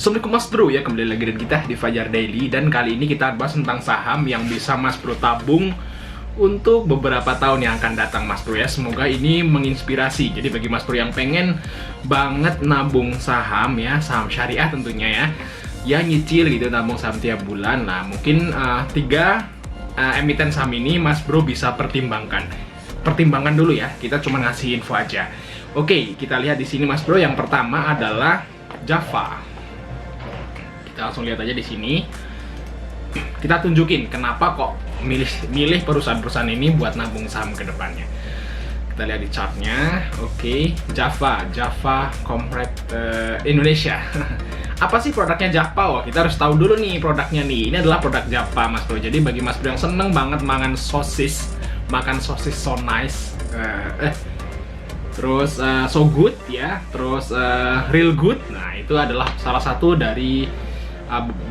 Assalamualaikum Mas Bro, ya kembali lagi dengan kita di Fajar Daily. Dan kali ini kita bahas tentang saham yang bisa Mas Bro tabung untuk beberapa tahun yang akan datang Mas Bro ya. Semoga ini menginspirasi. Jadi bagi Mas Bro yang pengen banget nabung saham ya, saham syariah tentunya ya nyicil gitu, nabung saham tiap bulan. Nah mungkin tiga emiten saham ini Mas Bro bisa pertimbangkan dulu ya. Kita cuma ngasih info aja. Oke, kita lihat di sini Mas Bro. Yang pertama adalah Java. Kita langsung lihat aja di sini. Kita tunjukin kenapa kok milih perusahaan-perusahaan ini buat nabung saham ke depannya. Kita lihat di chartnya. Oke, Java Corporate Indonesia. Apa sih produknya Java? Wah, kita harus tahu dulu nih produknya nih. Ini adalah produk Java Mas Bro. Jadi bagi Mas Bro yang seneng banget makan sosis so nice, terus so good ya, terus real good. Nah itu adalah salah satu dari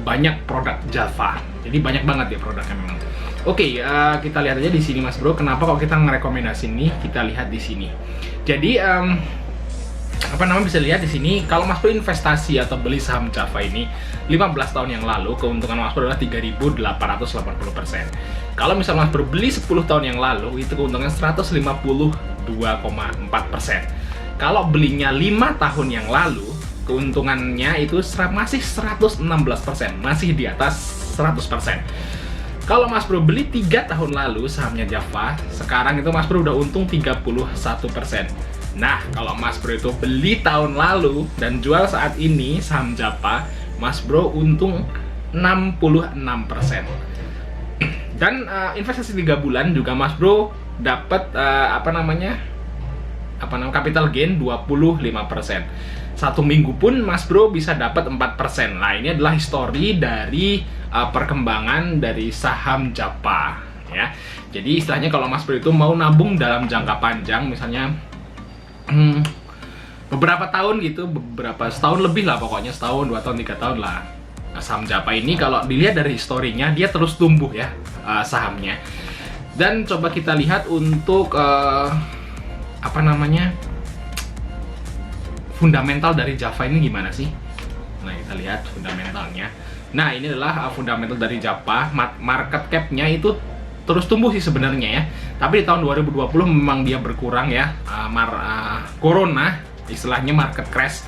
banyak produk Java. Jadi banyak banget ya produknya memang. Oke, kita lihat aja di sini Mas Bro. Kenapa kok kita ngerekomendasi ini? Kita lihat di sini. Jadi bisa lihat di sini kalau Mas Bro investasi atau beli saham Java ini 15 tahun yang lalu, keuntungan Mas Bro adalah 3.880%. Kalau misalnya Mas Bro beli 10 tahun yang lalu, itu keuntungan 152,4%. Kalau belinya 5 tahun yang lalu, keuntungannya itu masih 116%, masih di atas 100%. Kalau Mas Bro beli 3 tahun lalu sahamnya Java, sekarang itu Mas Bro udah untung 31%. Nah, kalau Mas Bro itu beli tahun lalu dan jual saat ini saham Java, Mas Bro untung 66%. Dan investasi 3 bulan juga Mas Bro dapat capital gain 25%. 1 minggu pun Mas Bro bisa dapat 4%. Nah, ini adalah histori dari perkembangan dari saham Java ya. Jadi istilahnya kalau Mas Bro itu mau nabung dalam jangka panjang, misalnya beberapa tahun gitu, setahun lebih lah pokoknya, setahun, 2 tahun, 3 tahun lah. Nah, saham Java ini kalau dilihat dari historinya dia terus tumbuh ya sahamnya. Dan coba kita lihat untuk fundamental dari Java ini gimana sih? Nah, kita lihat fundamentalnya. Nah, ini adalah fundamental dari Java. Market cap-nya itu terus tumbuh sih sebenarnya ya. Tapi di tahun 2020 memang dia berkurang ya. Corona, istilahnya market crash,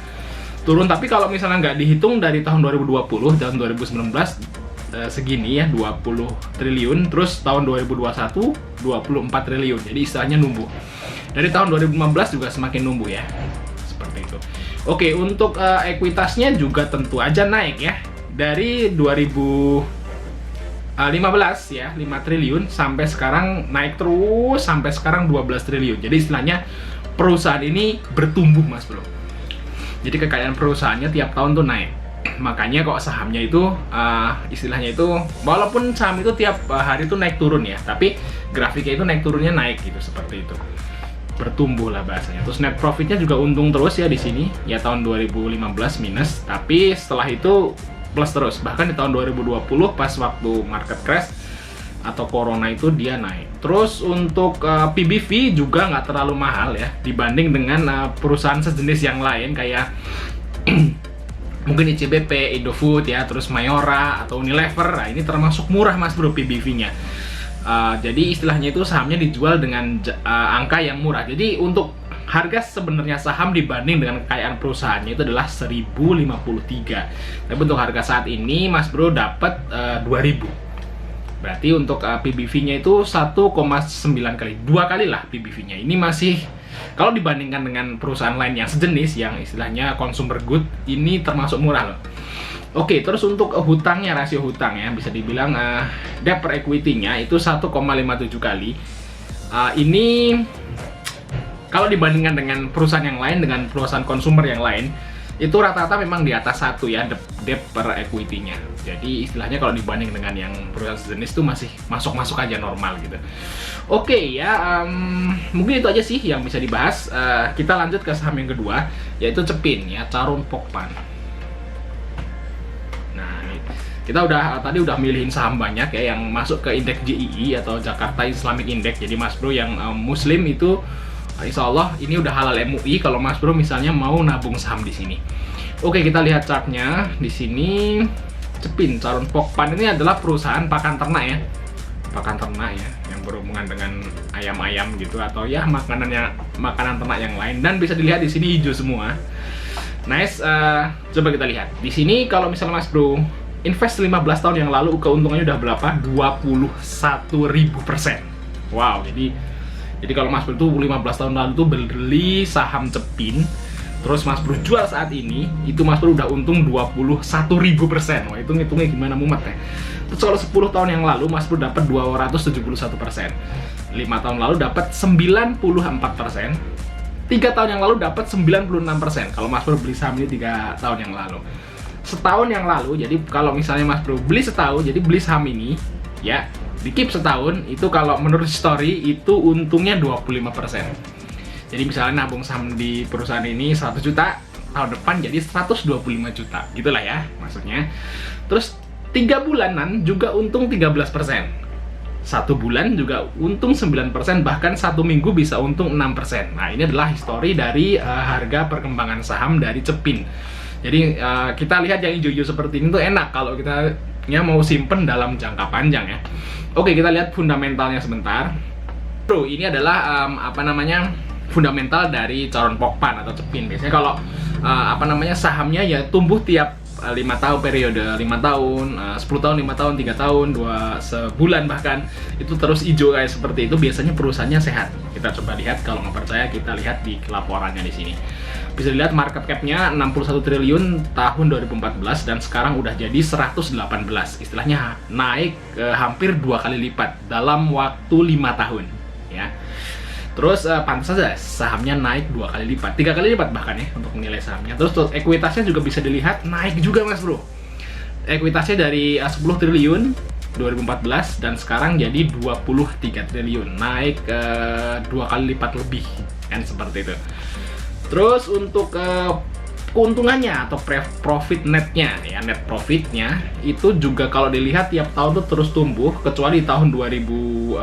turun. Tapi kalau misalnya nggak dihitung dari tahun 2020 dan 2019 segini ya, 20 triliun. Terus tahun 2021 24 triliun. Jadi istilahnya numbuh. Dari tahun 2015 juga semakin numbuh ya. Itu. Oke, untuk ekuitasnya juga tentu aja naik ya. Dari 2015 ya, 5 triliun sampai sekarang naik terus sampai sekarang 12 triliun. Jadi istilahnya perusahaan ini bertumbuh Mas Bro. Jadi kekayaan perusahaannya tiap tahun tuh naik. Makanya kok sahamnya itu istilahnya itu walaupun saham itu tiap hari itu naik turun ya, tapi grafiknya itu naik turunnya naik gitu, seperti itu. Bertumbuh lah bahasanya. Terus net profitnya juga untung terus ya di sini ya. Tahun 2015 minus, tapi setelah itu plus terus. Bahkan di tahun 2020 pas waktu market crash atau corona itu dia naik. Terus untuk PBV juga nggak terlalu mahal ya dibanding dengan perusahaan sejenis yang lain kayak mungkin ICBP, Indofood ya, terus Mayora atau Unilever. Nah, ini termasuk murah Mas Bro PBV-nya. Jadi istilahnya itu sahamnya dijual dengan angka yang murah. Jadi untuk harga sebenarnya saham dibanding dengan kekayaan perusahaannya itu adalah 1053. Tapi untuk harga saat ini Mas Bro dapat 2000. Berarti untuk PBV-nya itu 1,9 kali, 2 kali lah PBV-nya. Ini masih, kalau dibandingkan dengan perusahaan lain yang sejenis yang istilahnya consumer good, ini termasuk murah loh. Oke, terus untuk hutangnya, rasio hutang ya, bisa dibilang debt per equity-nya itu 1,57 kali. Ini kalau dibandingkan dengan perusahaan yang lain, dengan perusahaan consumer yang lain, itu rata-rata memang di atas 1 ya debt per equity-nya. Jadi istilahnya kalau dibanding dengan yang perusahaan sejenis itu masih masuk-masuk aja normal gitu. Oke ya, mungkin itu aja sih yang bisa dibahas. Kita lanjut ke saham yang kedua, yaitu Cepin ya, Charoen Pokphand. Kita tadi udah milihin saham banyak ya yang masuk ke indeks JII atau Jakarta Islamic Index. Jadi Mas Bro yang muslim itu insya Allah ini udah halal MUI kalau Mas Bro misalnya mau nabung saham di sini. Oke, kita lihat chartnya di sini. Cepin Charoen Pokpan ini adalah perusahaan pakan ternak ya, yang berhubungan dengan ayam-ayam gitu, atau ya makanan ternak yang lain. Dan bisa dilihat di sini hijau semua. Nice. Coba kita lihat di sini. Kalau misalnya Mas Bro invest 15 tahun yang lalu, keuntungannya udah berapa? 21.000%. Wow. Jadi kalau Mas Bro tuh 15 tahun lalu tuh beli saham Cepin, terus Mas Bro jual saat ini, itu Mas Bro udah untung 21.000%. Wah, itu ngitungnya gimana mumet ya. Terus kalau 10 tahun yang lalu Mas Bro dapat 271%. 5 tahun lalu dapat 94%. 3 tahun yang lalu dapat 96% kalau Mas Bro beli saham ini 3 tahun yang lalu. Setahun yang lalu, jadi kalau misalnya Mas Bro beli setahun, jadi beli saham ini ya, di keep setahun, itu kalau menurut story itu untungnya 25%. Jadi misalnya nabung saham di perusahaan ini 100 juta, tahun depan jadi 125 juta. Gitulah ya maksudnya. Terus 3 bulanan juga untung 13%. 1 bulan juga untung 9%, bahkan 1 minggu bisa untung 6%. Nah, ini adalah histori dari harga perkembangan saham dari Cepin. Jadi kita lihat yang hijau-hijau seperti ini tuh enak kalau kita mau simpen dalam jangka panjang ya. Oke, kita lihat fundamentalnya sebentar. Bro, ini adalah fundamental dari Charoen Pokpan atau Cepin. Biasanya kalau sahamnya ya tumbuh tiap 5 tahun periode, 5 tahun, 10 tahun, 5 tahun, 3 tahun, 2 sebulan bahkan, itu terus hijau kayak seperti itu, biasanya perusahaannya sehat. Kita coba lihat, kalau nggak percaya kita lihat di laporannya di sini. Bisa dilihat market cap-nya 61 triliun tahun 2014 dan sekarang udah jadi 118. Istilahnya naik hampir 2 kali lipat dalam waktu 5 tahun ya. Terus pantas saja sahamnya naik 2 kali lipat, 3 kali lipat bahkan ya untuk nilai sahamnya. Terus ekuitasnya juga bisa dilihat naik juga Mas Bro. Ekuitasnya dari 10 triliun 2014 dan sekarang jadi 23 triliun, naik 2 kali lipat lebih kan, seperti itu. Terus untuk keuntungannya atau profit netnya ya, net profitnya itu juga kalau dilihat tiap tahun tuh terus tumbuh, kecuali tahun 2020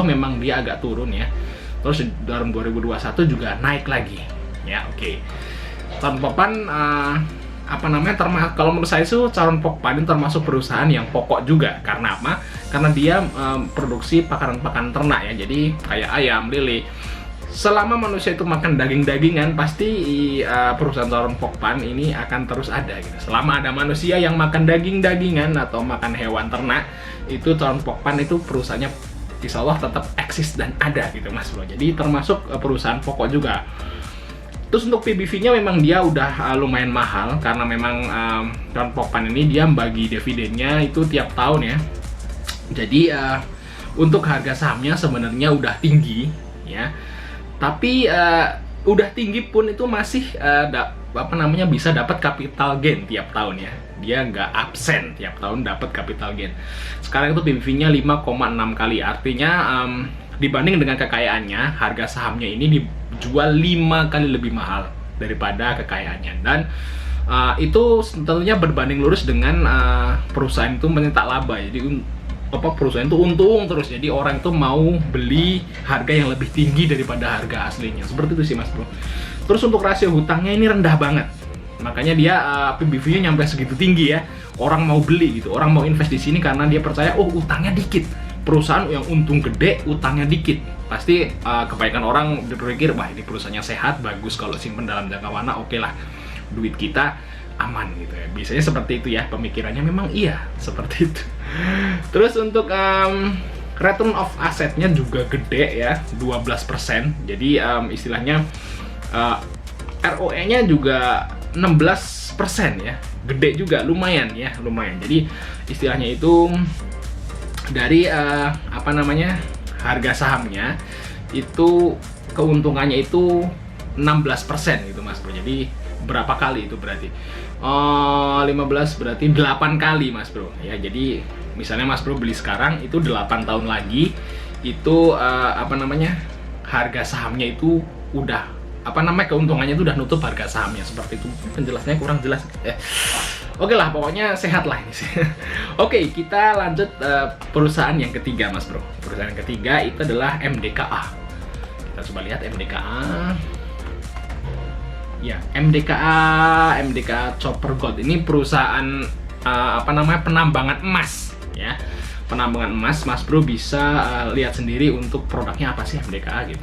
memang dia agak turun ya. Terus dalam 2021 juga naik lagi ya. Oke. Charoen Pokpan kalau menurut saya itu Charoen Pokpan ini termasuk perusahaan yang pokok juga. Karena apa? Karena dia produksi pakan ternak ya. Jadi kayak ayam, lele. Selama manusia itu makan daging-dagingan, pasti perusahaan Charoen Pokpan ini akan terus ada gitu. Selama ada manusia yang makan daging-dagingan atau makan hewan ternak, itu Charoen Pokpan itu perusahaannya insya Allah tetap eksis dan ada gitu Mas Bro. Jadi termasuk perusahaan pokok juga. Terus untuk PBV-nya memang dia udah lumayan mahal, karena memang Charoen Pokpan ini dia bagi dividennya itu tiap tahun ya. Jadi untuk harga sahamnya sebenarnya udah tinggi ya. Tapi udah tinggi pun itu masih bisa dapat capital gain tiap tahun ya. Dia nggak absen tiap tahun dapat capital gain. Sekarang itu PBV-nya 5,6 kali. Artinya dibanding dengan kekayaannya, harga sahamnya ini dijual 5 kali lebih mahal daripada kekayaannya. Dan itu tentunya berbanding lurus dengan perusahaan itu mencetak laba. Jadi perusahaan itu untung terus, jadi orang itu mau beli harga yang lebih tinggi daripada harga aslinya. Seperti itu sih Mas Bro. Terus untuk rasio hutangnya ini rendah banget, makanya dia PBV-nya nyampe segitu tinggi ya. Orang mau beli gitu, orang mau invest di sini karena dia percaya utangnya dikit. Perusahaan yang untung gede, utangnya dikit, pasti kebanyakan orang berpikir wah ini perusahaannya sehat, bagus, kalau simpen dalam jangka panjang oke lah, duit kita aman gitu ya. Biasanya seperti itu ya pemikirannya, memang iya seperti itu. Terus untuk return of assetnya juga gede ya, 12%. Jadi istilahnya ROE-nya juga 16% ya, gede juga, lumayan ya, lumayan. Jadi istilahnya itu dari harga sahamnya itu keuntungannya itu 16% gitu Mas Bro. Jadi berapa kali itu berarti? 15 berarti 8 kali Mas Bro ya. Jadi misalnya Mas Bro beli sekarang, itu 8 tahun lagi itu harga sahamnya itu udah keuntungannya itu udah nutup harga sahamnya. Seperti itu. Penjelasannya kurang jelas Oke lah, pokoknya sehat lah ini sih. Oke, kita lanjut perusahaan yang ketiga Mas Bro. Perusahaan yang ketiga itu adalah MDKA. Kita coba lihat MDKA. Ya, MDKA Copper Gold ini perusahaan penambangan emas ya. Penambangan emas, Mas Bro bisa lihat sendiri untuk produknya apa sih MDKA gitu.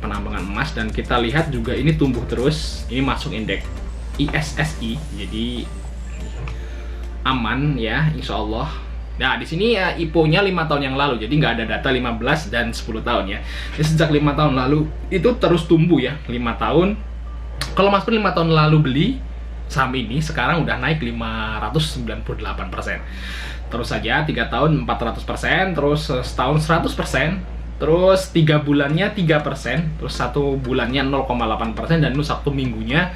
Penambangan emas, dan kita lihat juga ini tumbuh terus. Ini masuk indeks ISSI, jadi aman ya, insya Allah. Nah, di sini IPO-nya 5 tahun yang lalu, jadi nggak ada data 15 dan 10 tahun ya. Jadi sejak 5 tahun lalu itu terus tumbuh ya, 5 tahun. Kalau Mas Bro 5 tahun lalu beli saham ini, sekarang udah naik 598%. Terus saja 3 tahun 400%, terus setahun 100%, terus 3 bulannya 3%, terus 1 bulannya 0,8%, dan itu 1 minggunya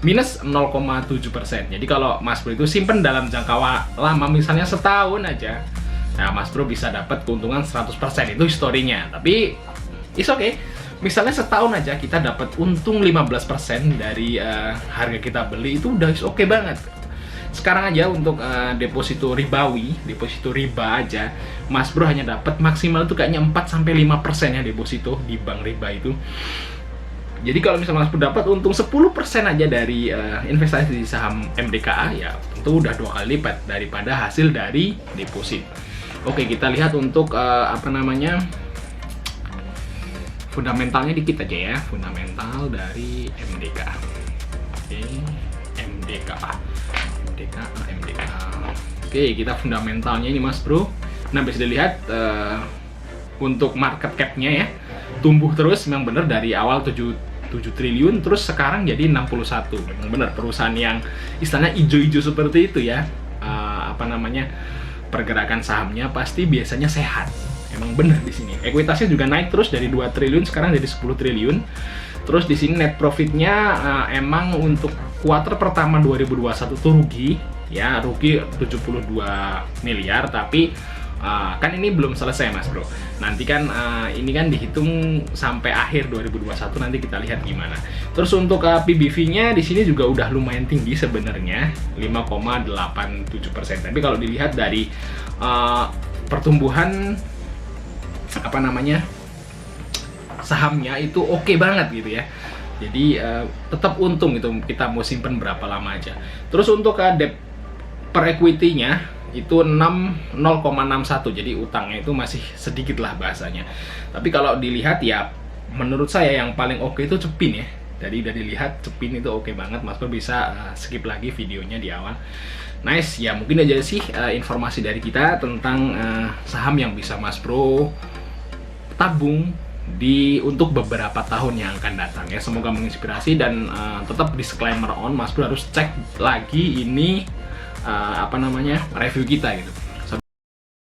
minus 0,7%. Jadi kalau Mas Bro itu simpen dalam jangka lama, misalnya setahun aja, nah Mas Bro bisa dapat keuntungan 100%, itu historinya. Tapi it's okay. Misalnya setahun aja kita dapat untung 15% dari harga kita beli, itu udah oke banget. Sekarang aja untuk deposito ribawi, deposito riba aja, Mas Bro hanya dapat maksimal tuh kayaknya 4-5% ya deposito di bank riba itu. Jadi kalau misalnya Mas Bro dapat untung 10% aja dari investasi di saham MDKA, ya tentu udah 2 kali lipat daripada hasil dari deposit. Oke, kita lihat untuk fundamentalnya dikit aja ya, fundamental dari MDKA. Oke, MDKA. Oke, kita fundamentalnya ini Mas Bro. Nah, bisa dilihat untuk market cap-nya ya, tumbuh terus, memang bener dari awal 7 triliun, terus sekarang jadi 61. Memang bener perusahaan yang istilahnya ijo-ijo seperti itu ya, pergerakan sahamnya pasti biasanya sehat. Emang bener di sini. Ekuitasnya juga naik terus dari 2 triliun sekarang jadi 10 triliun. Terus di sini net profitnya emang untuk kuartal pertama 2021 tuh rugi ya, rugi 72 miliar, tapi kan ini belum selesai Mas Bro. Nanti kan ini kan dihitung sampai akhir 2021, nanti kita lihat gimana. Terus untuk PBV-nya di sini juga udah lumayan tinggi sebenarnya, 5,87%. Tapi kalau dilihat dari pertumbuhan sahamnya itu oke banget gitu ya. Jadi tetap untung itu, kita mau simpen berapa lama aja. Terus untuk debt per equity-nya itu 0,61, jadi utangnya itu masih sedikit lah bahasanya. Tapi kalau dilihat ya, menurut saya yang paling oke itu Cepin ya. Dari lihat Cepin itu oke banget, Mas Bro bisa skip lagi videonya di awal. Nice, ya mungkin aja sih informasi dari kita tentang saham yang bisa Mas Bro tabung untuk beberapa tahun yang akan datang ya. Semoga menginspirasi, dan tetap disclaimer on, Mas Bro harus cek lagi ini review kita gitu.